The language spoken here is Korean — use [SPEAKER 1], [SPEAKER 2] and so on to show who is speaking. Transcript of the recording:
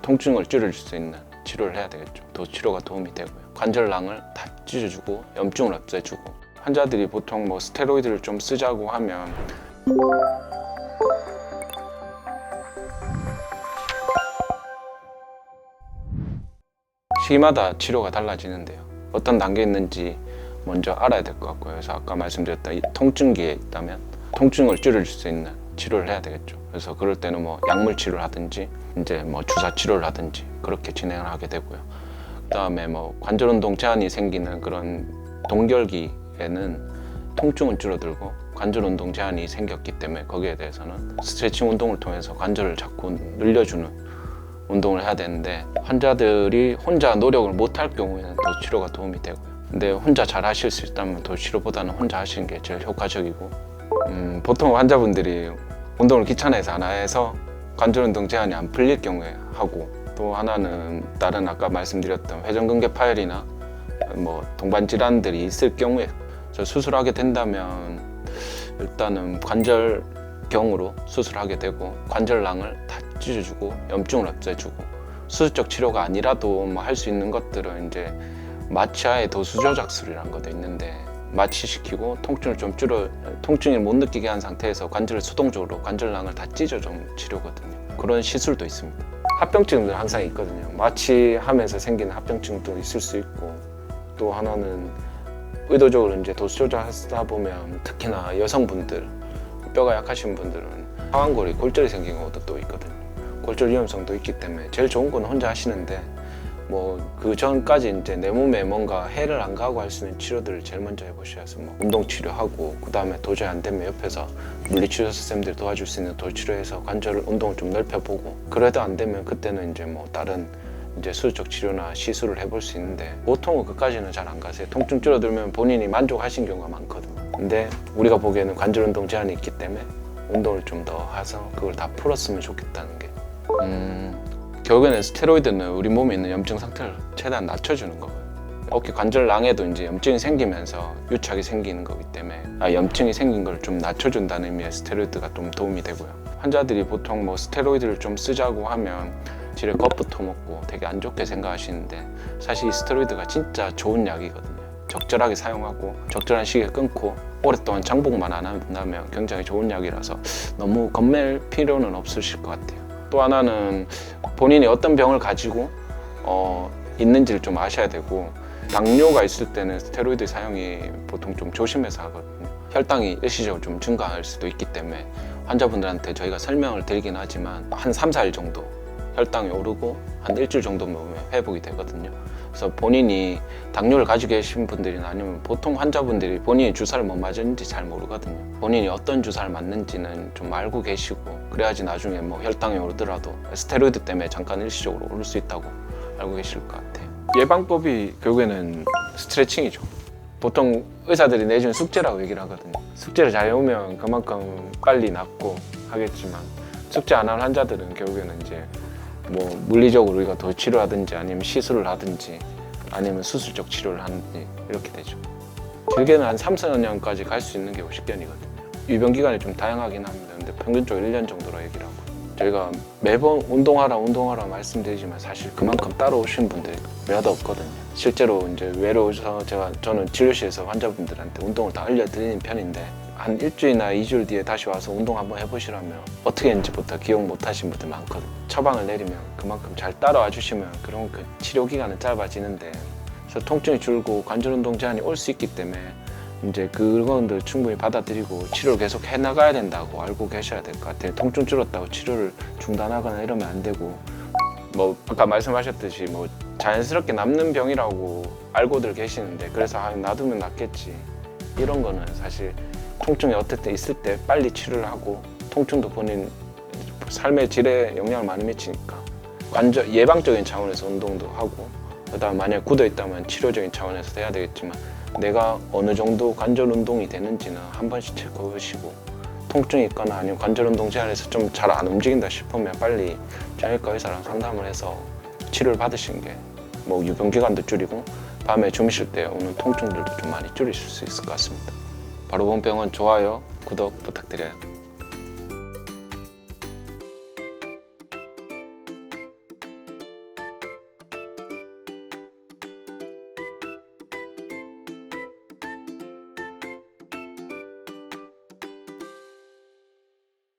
[SPEAKER 1] 통증을 줄일 수 있는 치료를 해야 되겠죠. 치료가 도움이 되고요. 관절낭을 다 찢어주고 염증을 없애주고, 환자들이 보통 뭐 스테로이드를 좀 쓰자고 하면 시기마다 치료가 달라지는데요. 어떤 단계에 있는지 먼저 알아야 될 것 같고요. 그래서 아까 말씀드렸던 이 통증기에 있다면 통증을 줄일 수 있는 치료를 해야 되겠죠. 그래서 그럴 때는 뭐 약물 치료를 하든지 이제 뭐 주사 치료를 하든지 그렇게 진행을 하게 되고요. 그다음에 뭐 관절 운동 제한이 생기는 그런 동결기에는 통증은 줄어들고 관절 운동 제한이 생겼기 때문에 거기에 대해서는 스트레칭 운동을 통해서 관절을 자꾸 늘려주는 운동을 해야 되는데, 환자들이 혼자 노력을 못할 경우에는 도치료가 도움이 되고요. 근데 혼자 잘 하실 수 있다면 도치료보다는 혼자 하시는 게 제일 효과적이고, 보통 환자분들이 운동을 귀찮아해서 안 해서 관절 운동 제한이 안 풀릴 경우에 하고, 또 하나는 다른 아까 말씀드렸던 회전근개 파열이나 뭐 동반 질환들이 있을 경우에 수술하게 된다면 일단은 관절경으로 수술하게 되고 관절낭을 다 찢어주고 염증을 없애주고, 수술적 치료가 아니라도 뭐 할 수 있는 것들은 이제 마취하에 도수 조작술이라는 것도 있는데, 마취시키고 통증을 못 느끼게 한 상태에서 관절을 수동적으로 관절낭을 다 찢어 좀 치료거든요. 그런 시술도 있습니다. 합병증들 항상 있거든요. 마취하면서 생기는 합병증도 있을 수 있고, 또 하나는 의도적으로 이제 도수 조절하다 보면 특히나 여성분들, 뼈가 약하신 분들은 상완골이 골절이 생긴 경우도 또 있거든요. 골절 위험성도 있기 때문에 제일 좋은 건 혼자 하시는데, 뭐 그 전까지 이제 내 몸에 뭔가 해를 안 가고 할 수 있는 치료들을 제일 먼저 해보셔서 뭐 운동 치료하고, 그 다음에 도저히 안 되면 옆에서 물리치료 선생님들이 도와줄 수 있는 돌치료해서 관절 운동을 좀 넓혀보고, 그래도 안 되면 그때는 이제 뭐 다른 이제 수술적 치료나 시술을 해볼 수 있는데, 보통은 그까지는 잘 안 가세요. 통증 줄어들면 본인이 만족하신 경우가 많거든요. 근데 우리가 보기에는 관절 운동 제한이 있기 때문에 운동을 좀 더 해서 그걸 다 풀었으면 좋겠다는 게, 결국에는 스테로이드는 우리 몸에 있는 염증 상태를 최대한 낮춰주는 거고요. 어깨 관절낭에도 이제 염증이 생기면서 유착이 생기는 거기 때문에 염증이 생긴 걸 좀 낮춰준다는 의미의 스테로이드가 좀 도움이 되고요. 환자들이 보통 뭐 스테로이드를 좀 쓰자고 하면 지레 겁부터 먹고 되게 안 좋게 생각하시는데, 사실 이 스테로이드가 진짜 좋은 약이거든요. 적절하게 사용하고 적절한 시기에 끊고 오랫동안 장복만 안 한다면 굉장히 좋은 약이라서 너무 겁낼 필요는 없으실 것 같아요. 또 하나는 본인이 어떤 병을 가지고 있는지를 좀 아셔야 되고, 당뇨가 있을 때는 스테로이드 사용이 보통 좀 조심해서 하거든요. 혈당이 일시적으로 좀 증가할 수도 있기 때문에 환자분들한테 저희가 설명을 드리긴 하지만 한 3, 4일 정도 혈당이 오르고 한 일주일 정도면 회복이 되거든요. 그래서 본인이 당뇨를 가지고 계신 분들이나 아니면 보통 환자분들이 본인이 주사를 뭐 맞았는지 잘 모르거든요. 본인이 어떤 주사를 맞는지는 좀 알고 계시고, 그래야지 나중에 뭐 혈당이 오르더라도 스테로이드 때문에 잠깐 일시적으로 오를 수 있다고 알고 계실 것 같아요. 예방법이 결국에는 스트레칭이죠. 보통 의사들이 내준 숙제라고 얘기를 하거든요. 숙제를 잘 해오면 그만큼 빨리 낫고 하겠지만, 숙제 안 한 환자들은 결국에는 이제 뭐 물리적으로 우리가 도치료를 하든지 아니면 시술을 하든지 아니면 수술적 치료를 하든지 이렇게 되죠. 길게는 한 3, 4년까지 갈 수 있는 게 50견이거든요. 유병기간이 좀 다양하긴 합니다. 근데 평균적으로 1년 정도로 얘기를 하고, 저희가 매번 운동하라 말씀드리지만 사실 그만큼 따라오신 분들이 몇 없거든요. 실제로 이제 외로워서 저는 진료실에서 환자분들한테 운동을 다 알려드리는 편인데, 한 일주일이나 2주일 뒤에 다시 와서 운동 한번 해보시라면 어떻게 했는지부터 기억 못 하신 분들 많거든요. 처방을 내리면 그만큼 잘 따라와 주시면 그런 그 치료 기간은 짧아지는데, 그래서 통증이 줄고 관절 운동 제한이 올 수 있기 때문에 이제 그건들 충분히 받아들이고 치료를 계속 해나가야 된다고 알고 계셔야 될 것 같아요. 통증 줄었다고 치료를 중단하거나 이러면 안 되고, 뭐 아까 말씀하셨듯이 뭐 자연스럽게 남는 병이라고 알고들 계시는데, 그래서 놔두면 낫겠지, 이런 거는 사실 통증이 어쨌든 있을 때 빨리 치료를 하고, 통증도 본인 삶의 질에 영향을 많이 미치니까 관절 예방적인 차원에서 운동도 하고, 그다음 만약 굳어 있다면 치료적인 차원에서 해야 되겠지만, 내가 어느 정도 관절 운동이 되는지는 한 번씩 체크해 보시고, 통증이 있거나 아니면 관절 운동 제한에서 좀 잘 안 움직인다 싶으면 빨리 정형외과 의사랑 상담을 해서 치료를 받으시는 게 뭐 유병기간도 줄이고 밤에 주무실 때 오는 통증들도 좀 많이 줄이실 수 있을 것 같습니다. 바로본 병원 좋아요, 구독 부탁드려요.